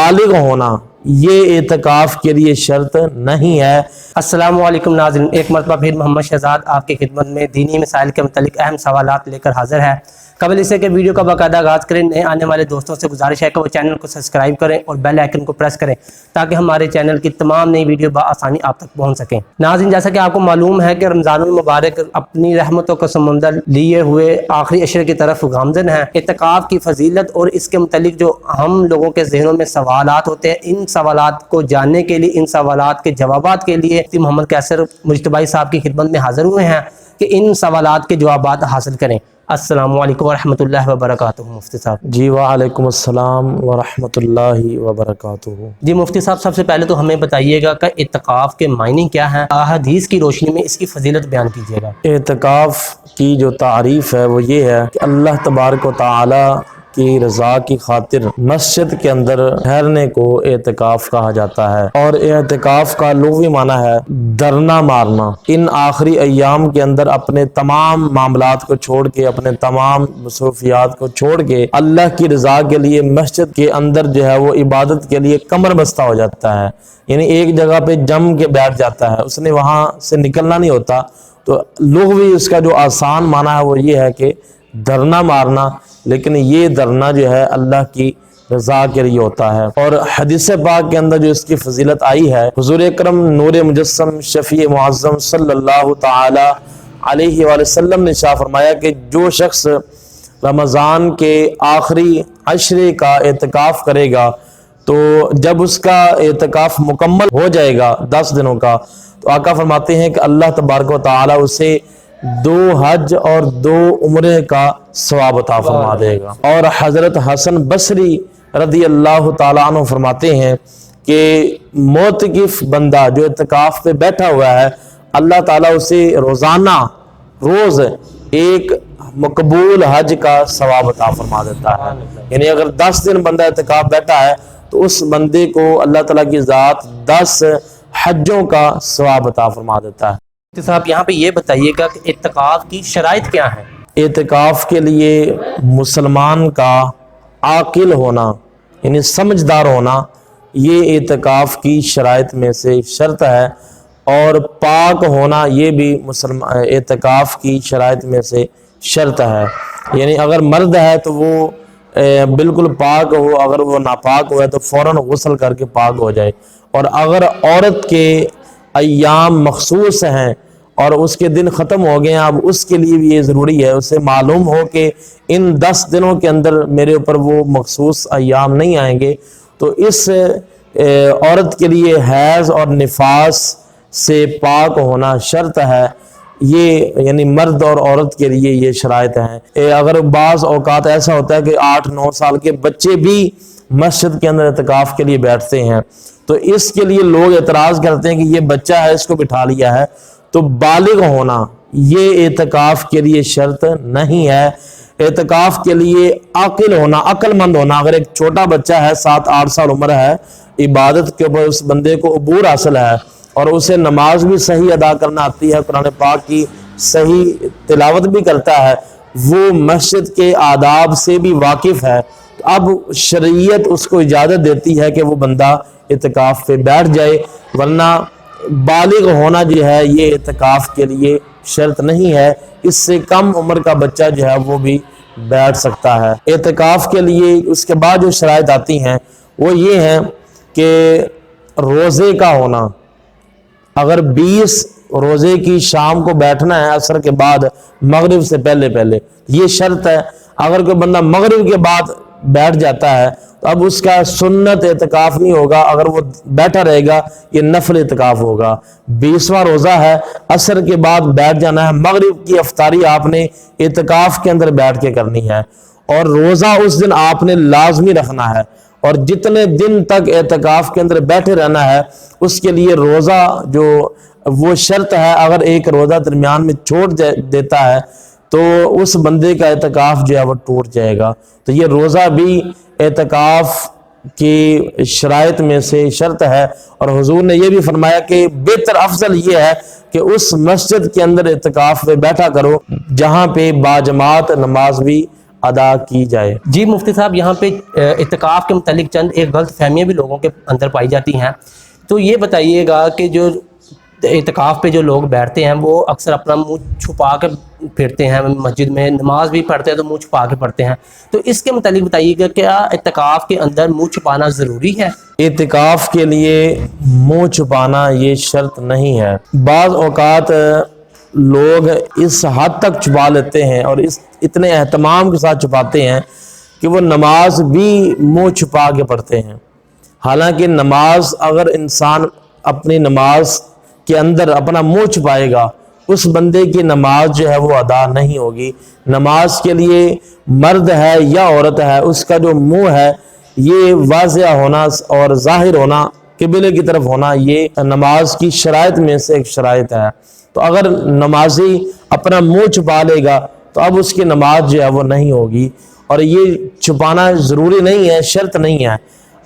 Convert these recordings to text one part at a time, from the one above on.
بالغ ہونا یہ اعتکاف کے لیے شرط نہیں ہے۔ السلام علیکم ناظرین، ایک مرتبہ پھر محمد شہزاد آپ کی خدمت میں دینی مسائل کے متعلق اہم سوالات لے کر حاضر ہے۔ قبل اسے کہ ویڈیو کا باقاعدہ آغاز کریں، نئے آنے والے دوستوں سے گزارش ہے کہ وہ چینل کو سبسکرائب کریں اور بیل آئیکن کو پریس کریں تاکہ ہمارے چینل کی تمام نئی ویڈیو بآسانی آپ تک پہنچ سکیں۔ ناظرین، جیسا کہ آپ کو معلوم ہے کہ رمضان المبارک اپنی رحمتوں کا سمندر لیے ہوئے آخری عشرے کی طرف گامزن ہے۔ اعتکاف کی فضیلت اور اس کے متعلق جو ہم لوگوں کے ذہنوں میں سوالات ہوتے ہیں، ان سوالات کو جاننے کے لیے، ان سوالات کے جوابات کے لیے محمد قیصر مجتبی صاحب کی خدمت میں حاضر ہوئے ہیں کہ ان سوالات کے جوابات حاصل کریں۔ السلام علیکم ورحمۃ اللہ وبرکاتہ۔ مفتی صاحب جی وعلیکم السلام ورحمۃ اللہ وبرکاتہ۔ جی مفتی صاحب، سب سے پہلے تو ہمیں بتائیے گا کہ اعتکاف کے معنی کیا ہیں، احادیث کی روشنی میں اس کی فضیلت بیان کیجیے گا۔ اعتکاف کی جو تعریف ہے وہ یہ ہے کہ اللہ تبارک و تعالی کی رضا کی خاطر مسجد کے اندر ٹھہرنے کو اعتکاف کہا جاتا ہے، اور اعتکاف کا لغوی معنی ہے دھرنا مارنا۔ ان آخری ایام کے اندر اپنے تمام معاملات کو چھوڑ کے، اپنے تمام مصروفیات کو چھوڑ کے اللہ کی رضا کے لیے مسجد کے اندر جو ہے وہ عبادت کے لیے کمر بستہ ہو جاتا ہے، یعنی ایک جگہ پہ جم کے بیٹھ جاتا ہے، اس نے وہاں سے نکلنا نہیں ہوتا۔ تو لغوی اس کا جو آسان معنی ہے وہ یہ ہے کہ دھرنا مارنا، لیکن یہ دھرنا جو ہے اللہ کی رضا کے لیے ہوتا ہے۔ اور حدیث پاک کے اندر جو اس کی فضیلت آئی ہے، حضور اکرم نور مجسم شفیع معظم صلی اللہ تعالی علیہ وآلہ وسلم نے ارشاد فرمایا کہ جو شخص رمضان کے آخری عشرے کا اعتکاف کرے گا تو جب اس کا اعتکاف مکمل ہو جائے گا 10 دنوں کا، تو آقا فرماتے ہیں کہ اللہ تبارک و تعالی اسے 2 حج اور 2 عمرے کا ثواب عطا فرما دے گا۔ اور حضرت حسن بصری رضی اللہ تعالیٰ عنہ فرماتے ہیں کہ معتکف بندہ جو اعتکاف پہ بیٹھا ہوا ہے، اللہ تعالیٰ اسے روزانہ روز ایک مقبول حج کا ثواب عطا فرما دیتا ہے۔ یعنی اگر 10 دن بندہ اعتکاف بیٹھا ہے تو اس بندے کو اللہ تعالیٰ کی ذات 10 حجوں کا ثواب عطا فرما دیتا ہے۔ صاحب یہاں پہ یہ بتائیے گا کہ اعتکاف کی شرائط کیا ہیں؟ اعتکاف کے لیے مسلمان کا عاقل ہونا، یعنی سمجھدار ہونا، یہ اعتکاف کی شرائط میں سے شرط ہے، اور پاک ہونا یہ بھی اعتکاف کی شرائط میں سے شرط ہے۔ یعنی اگر مرد ہے تو وہ بالکل پاک ہو، اگر وہ ناپاک ہوا ہے تو فوراً غسل کر کے پاک ہو جائے، اور اگر عورت کے ایام مخصوص ہیں اور اس کے دن ختم ہو گئے ہیں، اب اس کے لیے بھی یہ ضروری ہے اسے معلوم ہو کہ ان 10 دنوں کے اندر میرے اوپر وہ مخصوص ایام نہیں آئیں گے، تو اس عورت کے لیے حیض اور نفاس سے پاک ہونا شرط ہے۔ یہ یعنی مرد اور عورت کے لیے یہ شرائط ہیں۔ اگر بعض اوقات ایسا ہوتا ہے کہ 8-9 سال کے بچے بھی مسجد کے اندر اعتکاف کے لیے بیٹھتے ہیں، تو اس کے لیے لوگ اعتراض کرتے ہیں کہ یہ بچہ ہے، اس کو بٹھا لیا ہے۔ تو بالغ ہونا یہ اعتکاف کے لیے شرط نہیں ہے۔ اعتکاف کے لیے عاقل ہونا، عقل مند ہونا، اگر ایک چھوٹا بچہ ہے 7-8 سال عمر ہے، عبادت کے اوپر اس بندے کو عبور حاصل ہے اور اسے نماز بھی صحیح ادا کرنا آتی ہے، قرآن پاک کی صحیح تلاوت بھی کرتا ہے، وہ مسجد کے آداب سے بھی واقف ہے، اب شریعت اس کو اجازت دیتی ہے کہ وہ بندہ اعتکاف پہ بیٹھ جائے، ورنہ بالغ ہونا جو ہے یہ اعتکاف کے لیے شرط نہیں ہے۔ اس سے کم عمر کا بچہ جو ہے وہ بھی بیٹھ سکتا ہے۔ اعتکاف کے لیے اس کے بعد جو شرائط آتی ہیں وہ یہ ہیں کہ روزے کا ہونا، اگر 20 روزے کی شام کو بیٹھنا ہے عصر کے بعد مغرب سے پہلے یہ شرط ہے۔ اگر کوئی بندہ مغرب کے بعد بیٹھ جاتا ہے تو اب اس کا سنت اعتکاف نہیں ہوگا، اگر وہ بیٹھا رہے گا یہ نفل اعتکاف ہوگا۔ 20واں روزہ ہے، عصر کے بعد بیٹھ جانا ہے، مغرب کی افطاری آپ نے اعتکاف کے اندر بیٹھ کے کرنی ہے، اور روزہ اس دن آپ نے لازمی رکھنا ہے، اور جتنے دن تک اعتکاف کے اندر بیٹھے رہنا ہے اس کے لیے روزہ جو وہ شرط ہے، اگر ایک روزہ درمیان میں چھوڑ دیتا ہے تو اس بندے کا اعتکاف جو ہے وہ ٹوٹ جائے گا۔ تو یہ روزہ بھی اعتکاف کی شرائط میں سے شرط ہے، اور حضور نے یہ بھی فرمایا کہ بہتر افضل یہ ہے کہ اس مسجد کے اندر اعتکاف میں بیٹھا کرو جہاں پہ باجماعت نماز بھی ادا کی جائے۔ جی مفتی صاحب، یہاں پہ اعتکاف کے متعلق چند ایک غلط فہمیاں بھی لوگوں کے اندر پائی جاتی ہیں، تو یہ بتائیے گا کہ جو اعتکاف پہ جو لوگ بیٹھتے ہیں وہ اکثر اپنا منہ چھپا کے پھرتے ہیں، مسجد میں نماز بھی پڑھتے ہیں تو منہ چھپا کے پڑھتے ہیں، تو اس کے متعلق بتائیے گا کیا اعتکاف کے اندر منہ چھپانا ضروری ہے؟ اعتکاف کے لیے منہ چھپانا یہ شرط نہیں ہے۔ بعض اوقات لوگ اس حد تک چھپا لیتے ہیں اور اتنے اہتمام کے ساتھ چھپاتے ہیں کہ وہ نماز بھی منہ چھپا کے پڑھتے ہیں۔ حالانکہ نماز، اگر انسان اپنی نماز کے اندر اپنا منہ چھپائے گا، اس بندے کی نماز جو ہے وہ ادا نہیں ہوگی۔ نماز کے لیے مرد ہے یا عورت ہے، اس کا جو منہ ہے یہ واضح ہونا اور ظاہر ہونا، قبلے کی طرف ہونا، یہ نماز کی شرائط میں سے ایک شرائط ہے۔ تو اگر نمازی اپنا منہ چھپا لے گا تو اب اس کی نماز جو ہے وہ نہیں ہوگی، اور یہ چھپانا ضروری نہیں ہے، شرط نہیں ہے۔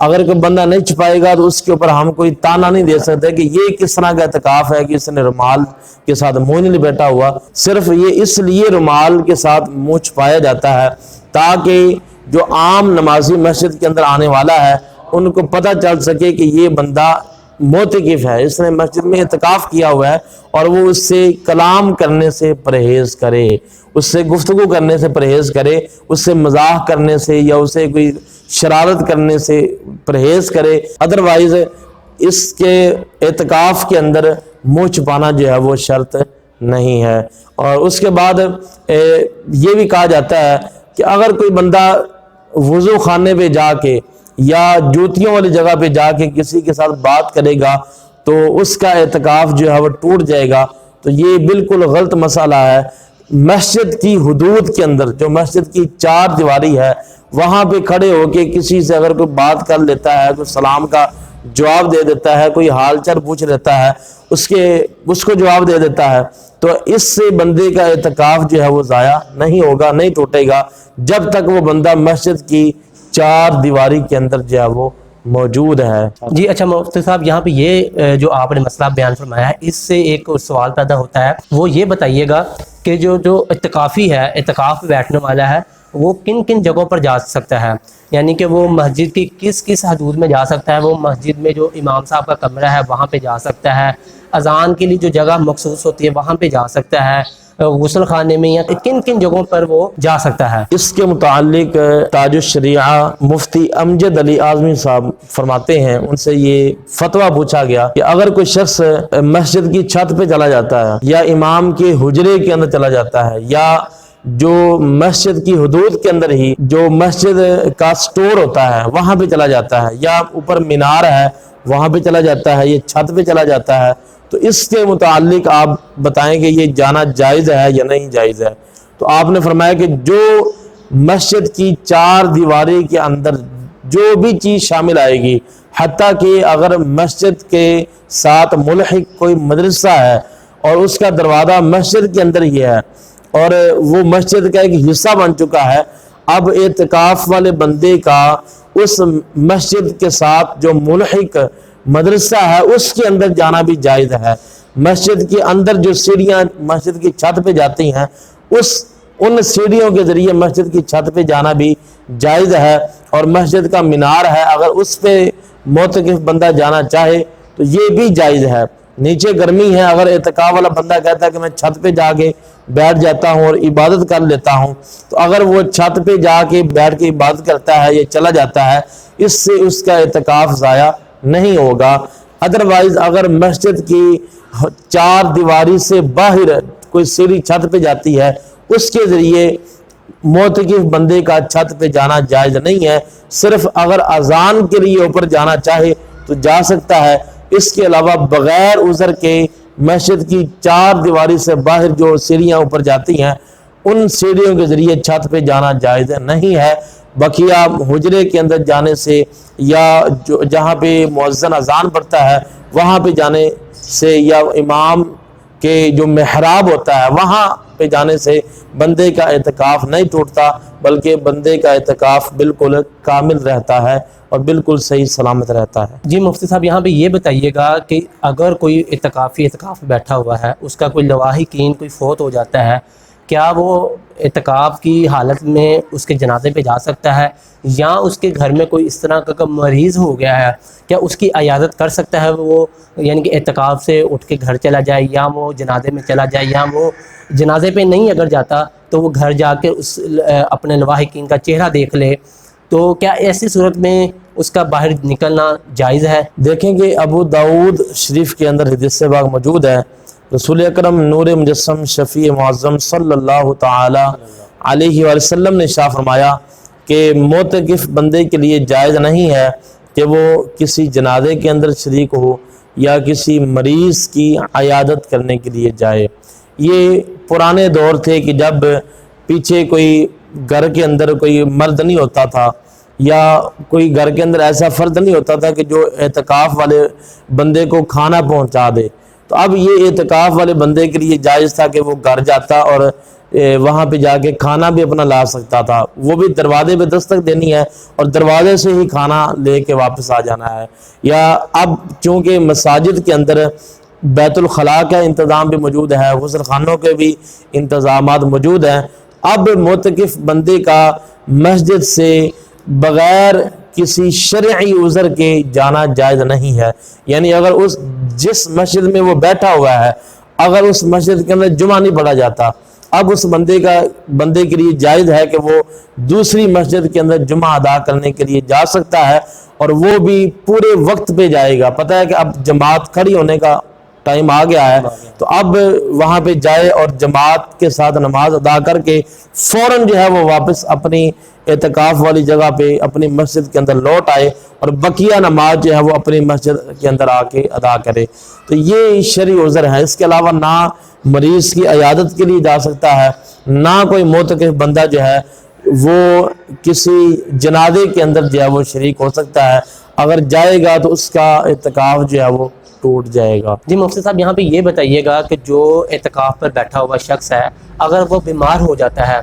اگر کوئی بندہ نہیں چھپائے گا تو اس کے اوپر ہم کوئی تانا نہیں دے سکتے کہ یہ کس طرح کا اعتکاف ہے کہ اس نے رومال کے ساتھ منہ نہیں لپیٹا ہوا۔ صرف یہ اس لیے رومال کے ساتھ منہ چھپایا جاتا ہے تاکہ جو عام نمازی مسجد کے اندر آنے والا ہے ان کو پتہ چل سکے کہ یہ بندہ معتکف ہے، اس نے مسجد میں اعتکاف کیا ہوا ہے، اور وہ اس سے کلام کرنے سے پرہیز کرے، اس سے گفتگو کرنے سے پرہیز کرے، اس سے مزاح کرنے سے یا اسے کوئی شرارت کرنے سے پرہیز کرے۔ ادروائز اس کے اعتکاف کے اندر منہ چھپانا جو ہے وہ شرط نہیں ہے۔ اور اس کے بعد یہ بھی کہا جاتا ہے کہ اگر کوئی بندہ وضو خانے پہ جا کے یا جوتیوں والی جگہ پہ جا کے کسی کے ساتھ بات کرے گا تو اس کا اعتکاف جو ہے وہ ٹوٹ جائے گا، تو یہ بالکل غلط مسئلہ ہے۔ مسجد کی حدود کے اندر، جو مسجد کی چار دیواری ہے، وہاں پہ کھڑے ہو کے کسی سے اگر کوئی بات کر لیتا ہے، کوئی سلام کا جواب دے دیتا ہے، کوئی حال چال پوچھ لیتا ہے، اس کو جواب دے دیتا ہے، تو اس سے بندے کا اعتکاف جو ہے وہ ضائع نہیں ہوگا، نہیں ٹوٹے گا، جب تک وہ بندہ مسجد کی چار دیواری کے اندر جو ہے وہ موجود ہے۔ جی اچھا مفتی صاحب، یہاں پہ یہ جو آپ نے مسئلہ بیان فرمایا ہے، اس سے ایک سوال پیدا ہوتا ہے، وہ یہ بتائیے گا کہ جو اعتکافی ہے، اعتکاف پہ بیٹھنے والا ہے، وہ کن کن جگہوں پر جا سکتا ہے؟ یعنی کہ وہ مسجد کی کس حدود میں جا سکتا ہے؟ وہ مسجد میں جو امام صاحب کا کمرہ ہے وہاں پہ جا سکتا ہے، اذان کے لیے جو جگہ مخصوص ہوتی ہے وہاں پہ جا سکتا ہے، غسل خانے میں، یا کن کن جگہوں پر وہ جا سکتا ہے؟ اس کے متعلق تاج الشریعہ مفتی امجد علی اعظمی صاحب فرماتے ہیں، ان سے یہ فتویٰ پوچھا گیا کہ اگر کوئی شخص مسجد کی چھت پہ چلا جاتا ہے یا امام کے حجرے کے اندر چلا جاتا ہے یا جو مسجد کی حدود کے اندر ہی جو مسجد کا سٹور ہوتا ہے وہاں پہ چلا جاتا ہے، یا اوپر مینار ہے وہاں پہ چلا جاتا ہے، یہ چھت پہ چلا جاتا ہے، تو اس کے متعلق آپ بتائیں کہ یہ جانا جائز ہے یا نہیں جائز ہے؟ تو آپ نے فرمایا کہ جو مسجد کی چار دیواری کے اندر جو بھی چیز شامل آئے گی، حتیٰ کہ اگر مسجد کے ساتھ ملحق کوئی مدرسہ ہے اور اس کا دروازہ مسجد کے اندر ہی ہے اور وہ مسجد کا ایک حصہ بن چکا ہے، اب اعتکاف والے بندے کا اس مسجد کے ساتھ جو ملحق مدرسہ ہے اس کے اندر جانا بھی جائز ہے۔ مسجد کے اندر جو سیڑھیاں مسجد کی چھت پہ جاتی ہیں، ان سیڑھیوں کے ذریعے مسجد کی چھت پہ جانا بھی جائز ہے، اور مسجد کا مینار ہے اگر اس پہ معتکف بندہ جانا چاہے تو یہ بھی جائز ہے۔ نیچے گرمی ہے، اگر اعتکاف والا بندہ کہتا ہے کہ میں چھت پہ جا کے بیٹھ جاتا ہوں اور عبادت کر لیتا ہوں، تو اگر وہ چھت پہ جا کے بیٹھ کے عبادت کرتا ہے یا چلا جاتا ہے، اس سے اس کا اعتکاف ضائع نہیں ہوگا۔ ادروائز اگر مسجد کی چار دیواری سے باہر کوئی سیڑھی چھت پہ جاتی ہے، اس کے ذریعے معتکف بندے کا چھت پہ جانا جائز نہیں ہے۔ صرف اگر اذان کے لیے اوپر جانا چاہے تو جا سکتا ہے، اس کے علاوہ بغیر عذر کے مسجد کی چار دیواری سے باہر جو سیڑھیاں اوپر جاتی ہیں، ان سیڑھیوں کے ذریعے چھت پہ جانا جائز نہیں ہے۔ بقیہ حجرے کے اندر جانے سے یا جہاں پہ مؤذن اذان پڑھتا ہے وہاں پہ جانے سے یا امام کے جو محراب ہوتا ہے وہاں پہ جانے سے بندے کا اعتکاف نہیں ٹوٹتا، بلکہ بندے کا اعتکاف بالکل کامل رہتا ہے اور بالکل صحیح سلامت رہتا ہے۔ جی مفتی صاحب، یہاں پہ یہ بتائیے گا کہ اگر کوئی اعتکاف بیٹھا ہوا ہے، اس کا کوئی لواحقین کوئی فوت ہو جاتا ہے، کیا وہ اعتکاف کی حالت میں اس کے جنازے پہ جا سکتا ہے، یا اس کے گھر میں کوئی اس طرح کا مریض ہو گیا ہے کیا اس کی عیادت کر سکتا ہے وہ، یعنی کہ اعتکاف سے اٹھ کے گھر چلا جائے، یا وہ جنازے میں چلا جائے، یا وہ جنازے پہ نہیں اگر جاتا تو وہ گھر جا کے اس اپنے لواحقین کا چہرہ دیکھ لے، تو کیا ایسی صورت میں اس کا باہر نکلنا جائز ہے؟ دیکھیں کہ ابو داود شریف کے اندر حدیث پاک موجود ہے، رسول اکرم نور مجسم شفیع معظم صلی اللہ تعالی علیہ وآلہ وسلم نے ارشاد فرمایا کہ معتکف بندے کے لیے جائز نہیں ہے کہ وہ کسی جنازے کے اندر شریک ہو یا کسی مریض کی عیادت کرنے کے لیے جائے۔ یہ پرانے دور تھے کہ جب پیچھے کوئی گھر کے اندر کوئی مرد نہیں ہوتا تھا، یا کوئی گھر کے اندر ایسا فرد نہیں ہوتا تھا کہ جو اعتکاف والے بندے کو کھانا پہنچا دے، تو اب یہ اعتکاف والے بندے کے لیے جائز تھا کہ وہ گھر جاتا اور وہاں پہ جا کے کھانا بھی اپنا لا سکتا تھا، وہ بھی دروازے پہ دستک دینی ہے اور دروازے سے ہی کھانا لے کے واپس آ جانا ہے۔ یا اب چونکہ مساجد کے اندر بیت الخلاء کا انتظام بھی موجود ہے، غسل خانوں کے بھی انتظامات موجود ہیں، اب معتکف بندے کا مسجد سے بغیر کسی شرعی عذر کے جانا جائز نہیں ہے۔ یعنی اگر جس مسجد میں وہ بیٹھا ہوا ہے، اگر اس مسجد کے اندر جمعہ نہیں پڑھا جاتا، اب اس بندے کے لیے جائز ہے کہ وہ دوسری مسجد کے اندر جمعہ ادا کرنے کے لیے جا سکتا ہے، اور وہ بھی پورے وقت پہ جائے گا۔ پتہ ہے کہ اب جماعت کھڑی ہونے کا ٹائم آ گیا ہے، تو اب وہاں پہ جائے اور جماعت کے ساتھ نماز ادا کر کے فوراً جو ہے وہ واپس اپنی اعتکاف والی جگہ پہ اپنی مسجد کے اندر لوٹ آئے اور بقیہ نماز جو ہے وہ اپنی مسجد کے اندر آ کے ادا کرے۔ تو یہ شرعی عذر ہے۔ اس کے علاوہ نہ مریض کی عیادت کے لیے جا سکتا ہے، نہ کوئی معتکف بندہ جو ہے وہ کسی جنازے کے اندر جو ہے وہ شریک ہو سکتا ہے۔ اگر جائے گا تو اس کا اعتکاف جو ہے وہ ٹوٹ جائے گا۔ جی مفتی صاحب، یہاں پہ یہ بتائیے گا کہ جو اعتکاف پر بیٹھا ہوا شخص ہے، اگر وہ بیمار ہو جاتا ہے،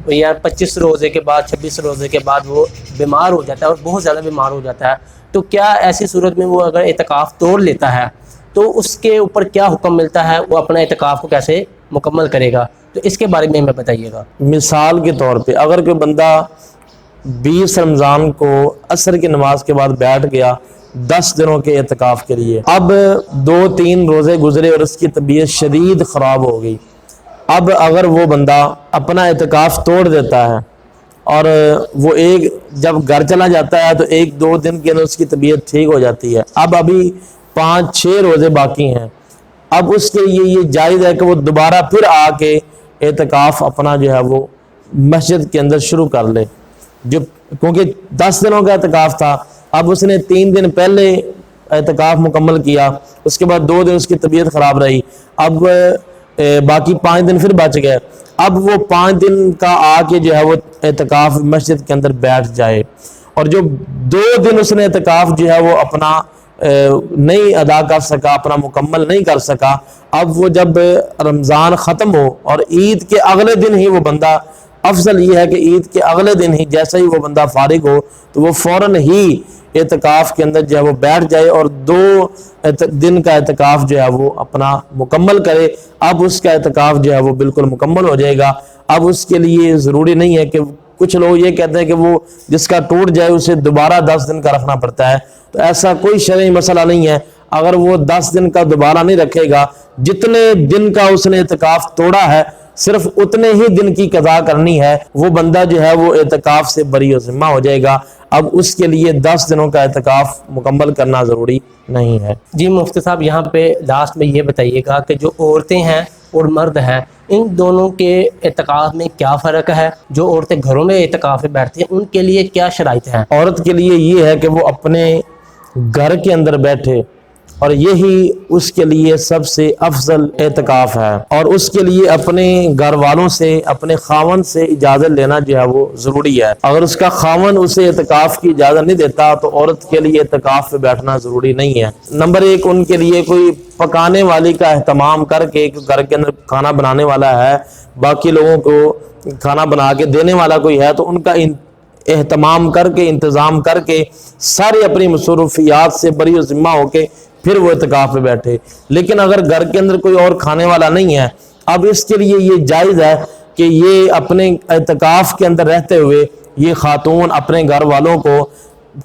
یا 25 روزے کے بعد 26 روزے کے بعد وہ بیمار ہو جاتا ہے اور بہت زیادہ بیمار ہو جاتا ہے، تو کیا ایسی صورت میں وہ اگر اعتکاف توڑ لیتا ہے تو اس کے اوپر کیا حکم ملتا ہے، وہ اپنا اعتکاف کو کیسے مکمل کرے گا؟ تو اس کے بارے میں ہمیں بتائیے گا۔ مثال کے طور پہ اگر کوئی بندہ 20 رمضان کو عصر کی نماز کے بعد بیٹھ گیا 10 دنوں کے اعتکاف کے لیے، اب 2-3 روزے گزرے اور اس کی طبیعت شدید خراب ہو گئی، اب اگر وہ بندہ اپنا اعتکاف توڑ دیتا ہے اور وہ جب گھر چلا جاتا ہے تو 1-2 دن کے اندر اس کی طبیعت ٹھیک ہو جاتی ہے، اب ابھی 5-6 روزے باقی ہیں، اب اس کے لیے یہ جائز ہے کہ وہ دوبارہ پھر آ کے اعتکاف اپنا جو ہے وہ مسجد کے اندر شروع کر لے، کیونکہ 10 دنوں کا اعتکاف تھا، اب اس نے 3 دن پہلے اعتکاف مکمل کیا، اس کے بعد 2 دن اس کی طبیعت خراب رہی، اب باقی 5 دن پھر بچ گئے، اب وہ 5 دن کا آ کے جو ہے وہ اعتکاف مسجد کے اندر بیٹھ جائے، اور جو 2 دن اس نے اعتکاف جو ہے وہ اپنا نہیں ادا کر سکا، اپنا مکمل نہیں کر سکا، اب وہ جب رمضان ختم ہو اور عید کے اگلے دن ہی وہ بندہ، افضل یہ ہے کہ عید کے اگلے دن ہی جیسا ہی وہ بندہ فارغ ہو تو وہ فوراً ہی اعتکاف کے اندر جو ہے وہ بیٹھ جائے اور 2 دن کا اعتکاف جو ہے وہ اپنا مکمل کرے، اب اس کا اعتکاف جو ہے وہ بالکل مکمل ہو جائے گا۔ اب اس کے لیے ضروری نہیں ہے کہ کچھ لوگ یہ کہتے ہیں کہ وہ جس کا ٹوٹ جائے اسے دوبارہ 10 دن کا رکھنا پڑتا ہے، تو ایسا کوئی شرعی مسئلہ نہیں ہے۔ اگر وہ 10 دن کا دوبارہ نہیں رکھے گا، جتنے دن کا اس نے اعتکاف توڑا ہے صرف اتنے ہی دن کی قضا کرنی ہے، وہ بندہ جو ہے وہ اعتکاف سے بری و ذمہ ہو جائے گا۔ اب اس کے لیے 10 دنوں کا اعتکاف مکمل کرنا ضروری نہیں ہے۔ جی مفتی صاحب، یہاں پہ لاسٹ میں یہ بتائیے گا کہ جو عورتیں ہیں اور مرد ہیں، ان دونوں کے اعتکاف میں کیا فرق ہے؟ جو عورتیں گھروں میں اعتکاف میں بیٹھتی ہیں ان کے لیے کیا شرائط ہیں؟ عورت کے لیے یہ ہے کہ وہ اپنے گھر کے اندر بیٹھے، اور یہی اس کے لیے سب سے افضل اعتکاف ہے، اور اس کے لیے اپنے گھر والوں سے، اپنے خاوند سے اجازت لینا جو ہے وہ ضروری ہے۔ اگر اس کا خاوند اسے اعتکاف کی اجازت نہیں دیتا تو عورت کے لیے اعتکاف پہ بیٹھنا ضروری نہیں ہے۔ نمبر 1، ان کے لیے کوئی پکانے والی کا اہتمام کر کے، گھر کے اندر کھانا بنانے والا ہے، باقی لوگوں کو کھانا بنا کے دینے والا کوئی ہے تو ان کا اہتمام کر کے، انتظام کر کے، سارے اپنی مصروفیات سے بری و ذمہ ہو کے پھر وہ اعتکاف پہ بیٹھے۔ لیکن اگر گھر کے اندر کوئی اور کھانے والا نہیں ہے، اب اس کے لیے یہ جائز ہے کہ یہ اپنے اعتکاف کے اندر رہتے ہوئے یہ خاتون اپنے گھر والوں کو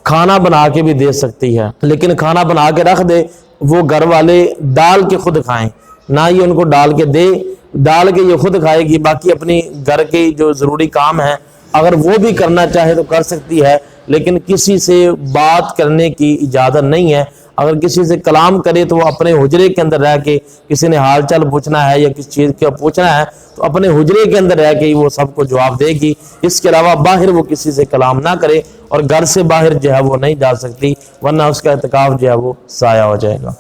کھانا بنا کے بھی دے سکتی ہے، لیکن کھانا بنا کے رکھ دے، وہ گھر والے ڈال کے خود کھائیں، نہ یہ ان کو ڈال کے دے، ڈال کے یہ خود کھائے گی، باقی اپنی گھر کے جو ضروری کام ہیں اگر وہ بھی کرنا چاہے تو کر سکتی ہے، لیکن کسی سے بات کرنے کی اجازت نہیں ہے۔ اگر کسی سے کلام کرے تو وہ اپنے حجرے کے اندر رہ کے، کسی نے حال چال پوچھنا ہے یا کسی چیز کا پوچھنا ہے تو اپنے حجرے کے اندر رہ کے ہی وہ سب کو جواب دے گی، اس کے علاوہ باہر وہ کسی سے کلام نہ کرے، اور گھر سے باہر جو ہے وہ نہیں جا سکتی، ورنہ اس کا اعتکاف جو ہے وہ ضائع ہو جائے گا۔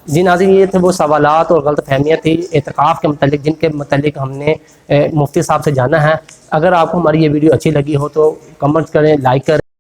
جی ناظرین، یہ تھے وہ سوالات اور غلط فہمیاں تھی اعتکاف کے متعلق، جن کے متعلق ہم نے مفتی صاحب سے جانا ہے۔ اگر آپ کو ہماری یہ ویڈیو اچھی لگی ہو تو کمنٹ کریں، لائک کریں۔